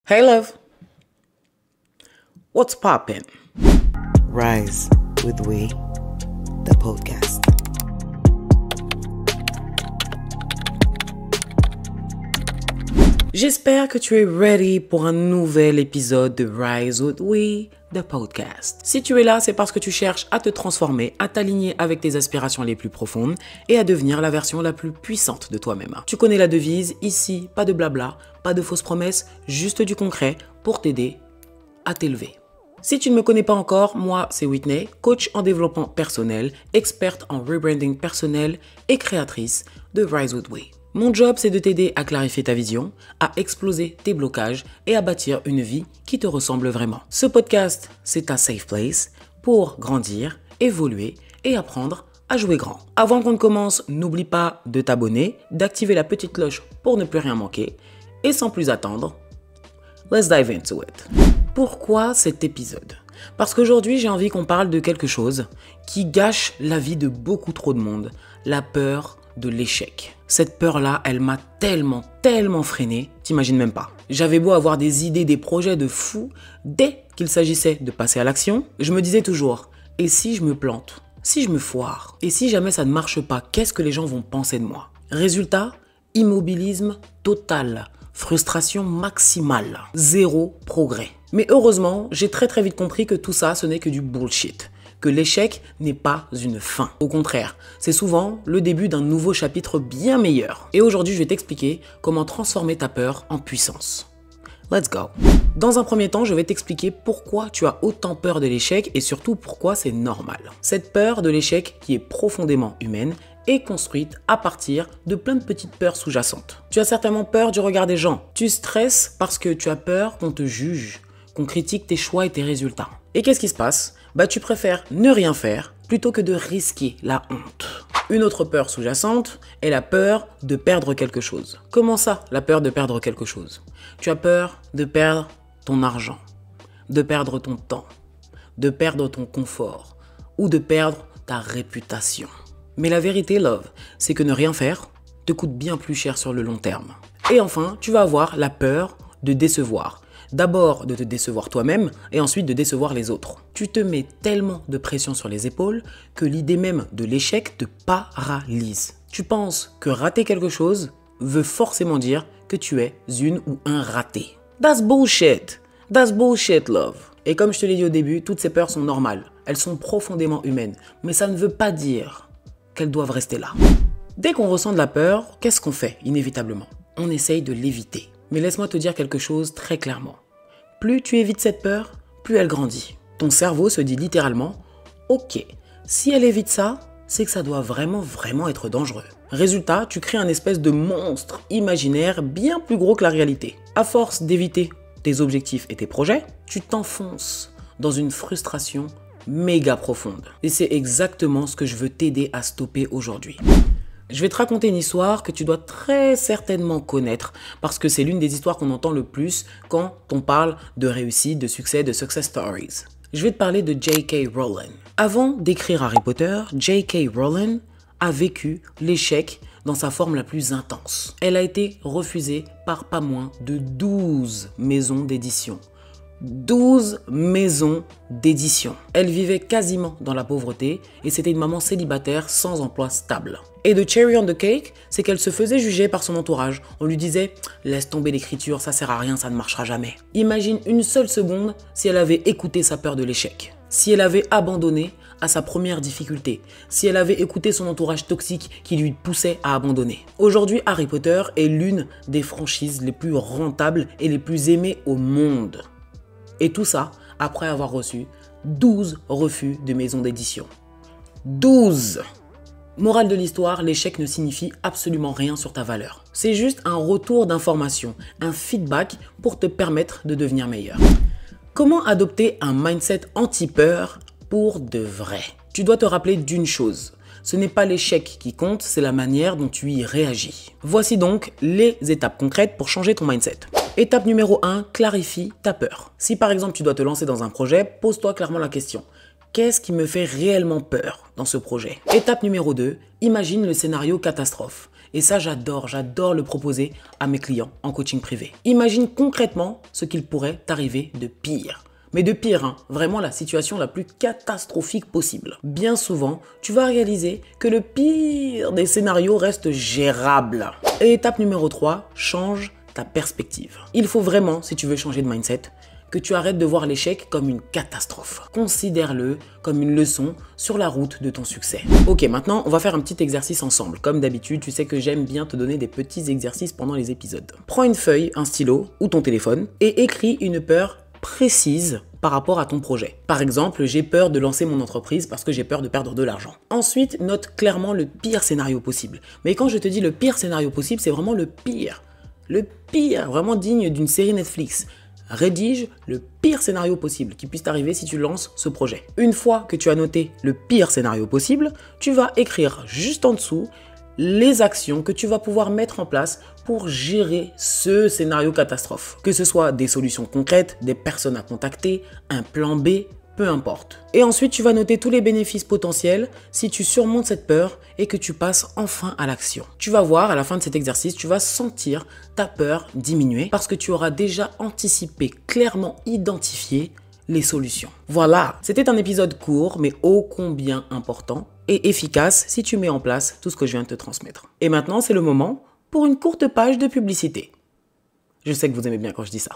Hey love, what's poppin'? Rise with We, the podcast. J'espère que tu es ready pour un nouvel épisode de Rise with We, the podcast. Si tu es là, c'est parce que tu cherches à te transformer, à t'aligner avec tes aspirations les plus profondes et à devenir la version la plus puissante de toi-même. Tu connais la devise, ici, pas de blabla, pas de fausses promesses, juste du concret pour t'aider à t'élever. Si tu ne me connais pas encore, moi c'est Whitney, coach en développement personnel, experte en rebranding personnel et créatrice de Rise with We. Mon job, c'est de t'aider à clarifier ta vision, à exploser tes blocages et à bâtir une vie qui te ressemble vraiment. Ce podcast, c'est ta safe place pour grandir, évoluer et apprendre à jouer grand. Avant qu'on ne commence, n'oublie pas de t'abonner, d'activer la petite cloche pour ne plus rien manquer. Et sans plus attendre, let's dive into it. Pourquoi cet épisode ? Parce qu'aujourd'hui, j'ai envie qu'on parle de quelque chose qui gâche la vie de beaucoup trop de monde, la peur de l'échec. Cette peur-là, elle m'a tellement freiné, t'imagines même pas. J'avais beau avoir des idées, des projets de fou, dès qu'il s'agissait de passer à l'action, je me disais toujours, et si je me plante ? Si je me foire ? Et si jamais ça ne marche pas, qu'est-ce que les gens vont penser de moi ? Résultat, immobilisme total, frustration maximale, zéro progrès. Mais heureusement, j'ai très vite compris que tout ça, ce n'est que du bullshit. Que l'échec n'est pas une fin. Au contraire, c'est souvent le début d'un nouveau chapitre bien meilleur. Et aujourd'hui, je vais t'expliquer comment transformer ta peur en puissance. Let's go. Dans un premier temps, je vais t'expliquer pourquoi tu as autant peur de l'échec et surtout pourquoi c'est normal. Cette peur de l'échec qui est profondément humaine est construite à partir de plein de petites peurs sous-jacentes. Tu as certainement peur du regard des gens. Tu stresses parce que tu as peur qu'on te juge, qu'on critique tes choix et tes résultats. Et qu'est-ce qui se passe ? Tu préfères ne rien faire plutôt que de risquer la honte. Une autre peur sous-jacente est la peur de perdre quelque chose. Comment ça, la peur de perdre quelque chose ? Tu as peur de perdre ton argent, de perdre ton temps, de perdre ton confort ou de perdre ta réputation. Mais la vérité, love, c'est que ne rien faire te coûte bien plus cher sur le long terme. Et enfin, tu vas avoir la peur de décevoir. D'abord de te décevoir toi-même et ensuite de décevoir les autres. Tu te mets tellement de pression sur les épaules que l'idée même de l'échec te paralyse. Tu penses que rater quelque chose veut forcément dire que tu es une ou un raté. That's bullshit. That's bullshit, love. Et comme je te l'ai dit au début, toutes ces peurs sont normales. Elles sont profondément humaines. Mais ça ne veut pas dire qu'elles doivent rester là. Dès qu'on ressent de la peur, qu'est-ce qu'on fait inévitablement ? On essaye de l'éviter. Mais laisse-moi te dire quelque chose très clairement. Plus tu évites cette peur, plus elle grandit. Ton cerveau se dit littéralement « Ok, si elle évite ça, c'est que ça doit vraiment être dangereux. » Résultat, tu crées un espèce de monstre imaginaire bien plus gros que la réalité. À force d'éviter tes objectifs et tes projets, tu t'enfonces dans une frustration méga profonde. Et c'est exactement ce que je veux t'aider à stopper aujourd'hui. Je vais te raconter une histoire que tu dois très certainement connaître parce que c'est l'une des histoires qu'on entend le plus quand on parle de réussite, de succès, de success stories. Je vais te parler de J.K. Rowling. Avant d'écrire Harry Potter, J.K. Rowling a vécu l'échec dans sa forme la plus intense. Elle a été refusée par pas moins de 12 maisons d'édition. 12 maisons d'édition. Elle vivait quasiment dans la pauvreté et c'était une maman célibataire sans emploi stable. Et de cherry on the cake, c'est qu'elle se faisait juger par son entourage. On lui disait « Laisse tomber l'écriture, ça sert à rien, ça ne marchera jamais ». Imagine une seule seconde si elle avait écouté sa peur de l'échec. Si elle avait abandonné à sa première difficulté. Si elle avait écouté son entourage toxique qui lui poussait à abandonner. Aujourd'hui, Harry Potter est l'une des franchises les plus rentables et les plus aimées au monde. Et tout ça après avoir reçu 12 refus de maisons d'édition. 12 ! Morale de l'histoire, l'échec ne signifie absolument rien sur ta valeur. C'est juste un retour d'information, un feedback pour te permettre de devenir meilleur. Comment adopter un mindset anti-peur pour de vrai ? Tu dois te rappeler d'une chose. Ce n'est pas l'échec qui compte, c'est la manière dont tu y réagis. Voici donc les étapes concrètes pour changer ton mindset. Étape numéro 1, clarifie ta peur. Si par exemple tu dois te lancer dans un projet, pose-toi clairement la question. Qu'est-ce qui me fait réellement peur dans ce projet ? Étape numéro 2, imagine le scénario catastrophe. Et ça, j'adore le proposer à mes clients en coaching privé. Imagine concrètement ce qu'il pourrait t'arriver de pire. Mais de pire, hein, vraiment la situation la plus catastrophique possible. Bien souvent, tu vas réaliser que le pire des scénarios reste gérable. Et étape numéro 3, change ta perspective. Il faut vraiment, si tu veux changer de mindset, que tu arrêtes de voir l'échec comme une catastrophe. Considère-le comme une leçon sur la route de ton succès. Ok, maintenant, on va faire un petit exercice ensemble. Comme d'habitude, tu sais que j'aime bien te donner des petits exercices pendant les épisodes. Prends une feuille, un stylo ou ton téléphone et écris une peur précise par rapport à ton projet. Par exemple, j'ai peur de lancer mon entreprise parce que j'ai peur de perdre de l'argent. Ensuite, note clairement le pire scénario possible. Mais quand je te dis le pire scénario possible, c'est vraiment le pire. Le pire, vraiment digne d'une série Netflix. Rédige le pire scénario possible qui puisse t'arriver si tu lances ce projet. Une fois que tu as noté le pire scénario possible, tu vas écrire juste en dessous les actions que tu vas pouvoir mettre en place pour gérer ce scénario catastrophe. Que ce soit des solutions concrètes, des personnes à contacter, un plan B, peu importe. Et ensuite, tu vas noter tous les bénéfices potentiels si tu surmontes cette peur et que tu passes enfin à l'action. Tu vas voir, à la fin de cet exercice, tu vas sentir ta peur diminuer parce que tu auras déjà anticipé, clairement identifié les solutions. Voilà, c'était un épisode court, mais ô combien important et efficace si tu mets en place tout ce que je viens de te transmettre. Et maintenant, c'est le moment pour une courte page de publicité. Je sais que vous aimez bien quand je dis ça.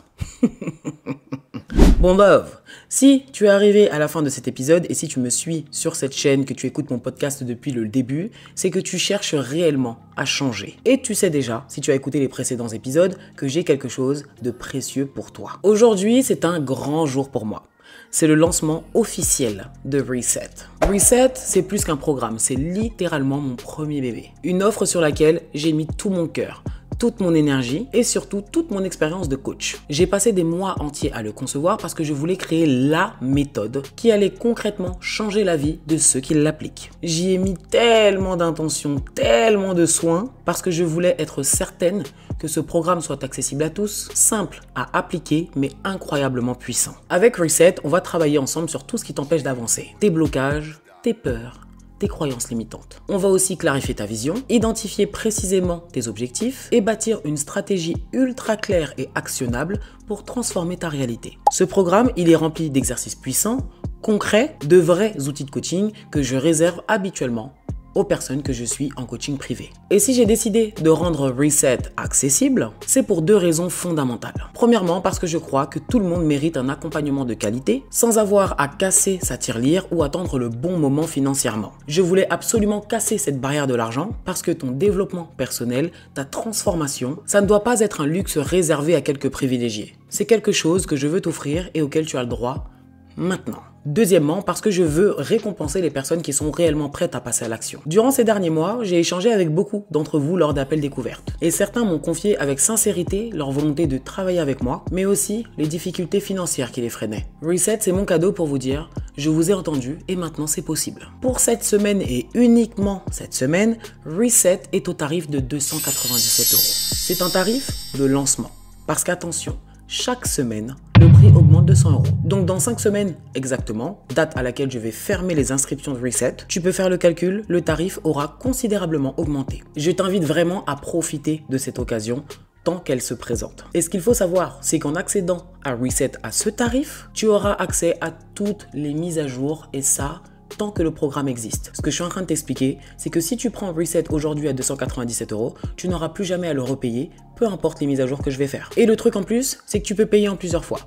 Bon Dove, si tu es arrivé à la fin de cet épisode et si tu me suis sur cette chaîne, que tu écoutes mon podcast depuis le début, c'est que tu cherches réellement à changer. Et tu sais déjà, si tu as écouté les précédents épisodes, que j'ai quelque chose de précieux pour toi. Aujourd'hui, c'est un grand jour pour moi. C'est le lancement officiel de Reset. Reset, c'est plus qu'un programme, c'est littéralement mon premier bébé. Une offre sur laquelle j'ai mis tout mon cœur, toute mon énergie et surtout toute mon expérience de coach. J'ai passé des mois entiers à le concevoir parce que je voulais créer la méthode qui allait concrètement changer la vie de ceux qui l'appliquent. J'y ai mis tellement d'intention, tellement de soins parce que je voulais être certaine que ce programme soit accessible à tous, simple à appliquer mais incroyablement puissant. Avec Reset, on va travailler ensemble sur tout ce qui t'empêche d'avancer. Tes blocages, tes peurs, tes croyances limitantes. On va aussi clarifier ta vision, identifier précisément tes objectifs et bâtir une stratégie ultra claire et actionnable pour transformer ta réalité. Ce programme, il est rempli d'exercices puissants, concrets, de vrais outils de coaching que je réserve habituellement aux personnes que je suis en coaching privé. Et si j'ai décidé de rendre Reset accessible, c'est pour deux raisons fondamentales. Premièrement, parce que je crois que tout le monde mérite un accompagnement de qualité sans avoir à casser sa tirelire ou attendre le bon moment financièrement. Je voulais absolument casser cette barrière de l'argent parce que ton développement personnel, ta transformation, ça ne doit pas être un luxe réservé à quelques privilégiés. C'est quelque chose que je veux t'offrir et auquel tu as le droit maintenant. Deuxièmement, parce que je veux récompenser les personnes qui sont réellement prêtes à passer à l'action. Durant ces derniers mois, j'ai échangé avec beaucoup d'entre vous lors d'appels découvertes. Et certains m'ont confié avec sincérité leur volonté de travailler avec moi, mais aussi les difficultés financières qui les freinaient. Reset, c'est mon cadeau pour vous dire, je vous ai entendu et maintenant c'est possible. Pour cette semaine et uniquement cette semaine, Reset est au tarif de 297 €. C'est un tarif de lancement. Parce qu'attention, chaque semaine, le prix augmente de 100 €. Donc dans 5 semaines exactement, date à laquelle je vais fermer les inscriptions de Reset, tu peux faire le calcul, le tarif aura considérablement augmenté. Je t'invite vraiment à profiter de cette occasion tant qu'elle se présente. Et ce qu'il faut savoir, c'est qu'en accédant à Reset à ce tarif, tu auras accès à toutes les mises à jour et ça, tant que le programme existe. Ce que je suis en train de t'expliquer, c'est que si tu prends Reset aujourd'hui à 297 €, tu n'auras plus jamais à le repayer, peu importe les mises à jour que je vais faire. Et le truc en plus, c'est que tu peux payer en plusieurs fois.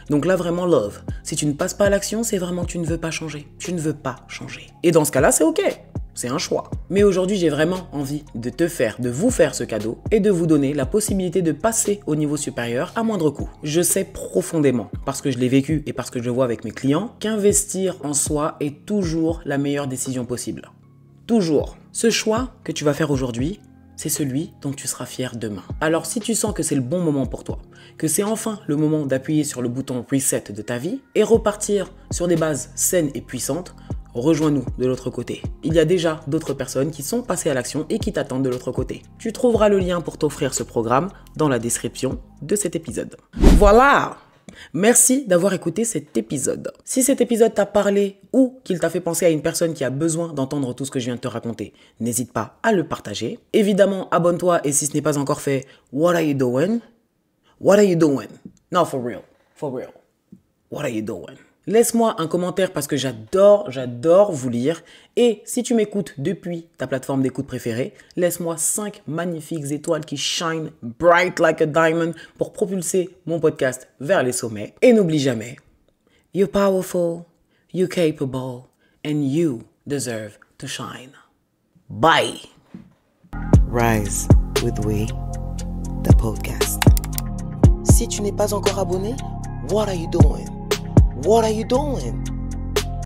Donc là, vraiment love. Si tu ne passes pas à l'action, c'est vraiment que tu ne veux pas changer. Tu ne veux pas changer. Et dans ce cas-là, c'est ok. C'est un choix. Mais aujourd'hui, j'ai vraiment envie de vous faire ce cadeau et de vous donner la possibilité de passer au niveau supérieur à moindre coût. Je sais profondément, parce que je l'ai vécu et parce que je le vois avec mes clients, qu'investir en soi est toujours la meilleure décision possible. Toujours. Ce choix que tu vas faire aujourd'hui, c'est celui dont tu seras fier demain. Alors si tu sens que c'est le bon moment pour toi, que c'est enfin le moment d'appuyer sur le bouton Reset de ta vie et repartir sur des bases saines et puissantes, rejoins-nous de l'autre côté. Il y a déjà d'autres personnes qui sont passées à l'action et qui t'attendent de l'autre côté. Tu trouveras le lien pour t'offrir ce programme dans la description de cet épisode. Voilà! Merci d'avoir écouté cet épisode. Si cet épisode t'a parlé ou qu'il t'a fait penser à une personne qui a besoin d'entendre tout ce que je viens de te raconter, n'hésite pas à le partager. Évidemment, abonne-toi et si ce n'est pas encore fait, what are you doing? What are you doing? No, for real. For real. What are you doing? Laisse-moi un commentaire parce que j'adore vous lire. Et si tu m'écoutes depuis ta plateforme d'écoute préférée, laisse-moi 5 magnifiques étoiles qui shine bright like a diamond pour propulser mon podcast vers les sommets. Et n'oublie jamais, you're powerful, you're capable, and you deserve to shine. Bye! Rise with We, the podcast. Si tu n'es pas encore abonné, what are you doing? What are you doing?